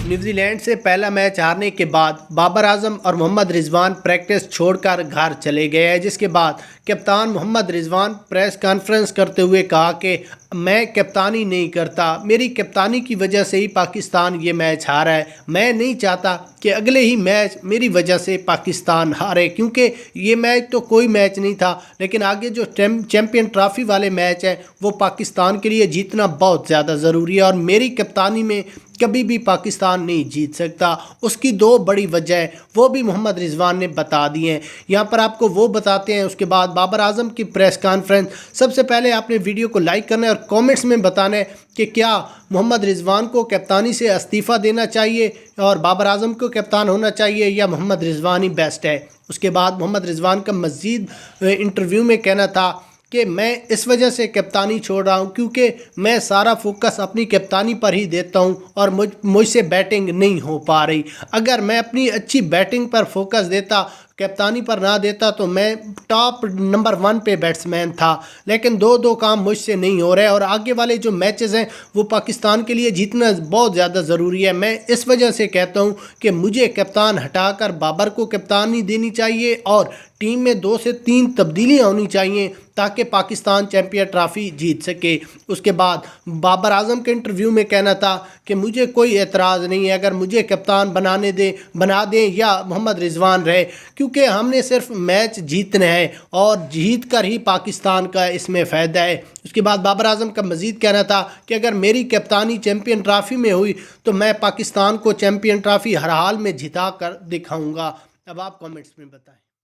New Zealand से पहला match हारने के बाद बाबर आजम और मोहम्मद रिजवान प्रैक्टिस छोड़कर घर चले गए हैं, जिसके बाद कप्तान मोहम्मद रिजवान प्रेस कॉन्फ्रेंस करते हुए कहा कि मैं कप्तानी नहीं करता, मेरी कप्तानी की वजह से ही पाकिस्तान ये मैच हारा है। मैं नहीं चाहता कि अगले ही मैच मेरी वजह से पाकिस्तान हारे, क्योंकि ये मैच तो कोई मैच नहीं था, लेकिन आगे जो चैम्पियन ट्रॉफी वाले मैच है वो पाकिस्तान के लिए जीतना बहुत ज़्यादा ज़रूरी है और मेरी कप्तानी में कभी भी पाकिस्तान नहीं जीत सकता। उसकी दो बड़ी वजह है, वो भी मोहम्मद रिजवान ने बता दी हैं। यहाँ पर आपको वो बताते हैं। उसके बाद बाबर आजम की प्रेस कॉन्फ्रेंस। सबसे पहले आपने वीडियो को लाइक करना है और कमेंट्स में बताना है कि क्या मोहम्मद रिजवान को कप्तानी से इस्तीफ़ा देना चाहिए और बाबर आजम को कप्तान होना चाहिए या मोहम्मद रिजवान ही बेस्ट है। उसके बाद मोहम्मद रिजवान का मज़ीद इंटरव्यू में कहना था कि मैं इस वजह से कप्तानी छोड़ रहा हूं क्योंकि मैं सारा फोकस अपनी कप्तानी पर ही देता हूं और मुझसे बैटिंग नहीं हो पा रही। अगर मैं अपनी अच्छी बैटिंग पर फोकस देता, कप्तानी पर ना देता, तो मैं टॉप नंबर 1 पे बैट्समैन था, लेकिन दो काम मुझसे नहीं हो रहे और आगे वाले जो मैचेस हैं वो पाकिस्तान के लिए जीतना बहुत ज़्यादा ज़रूरी है। मैं इस वजह से कहता हूं कि मुझे कप्तान हटाकर बाबर को कप्तानी देनी चाहिए और टीम में 2 से 3 तब्दीलियाँ होनी चाहिए ताकि पाकिस्तान चैम्पियन ट्रॉफी जीत सके। उसके बाद बाबर आजम के इंटरव्यू में कहना था कि मुझे कोई एतराज़ नहीं है अगर मुझे कप्तान बना दें या मोहम्मद रिजवान रहे, क्योंकि हमने सिर्फ मैच जीतने हैं और जीत कर ही पाकिस्तान का इसमें फ़ायदा है। उसके बाद बाबर आजम का मज़ीद कहना था कि अगर मेरी कप्तानी चैम्पियन ट्रॉफी में हुई तो मैं पाकिस्तान को चैम्पियन ट्रॉफी हर हाल में जिता कर दिखाऊँगा। अब आप कमेंट्स में बताएं।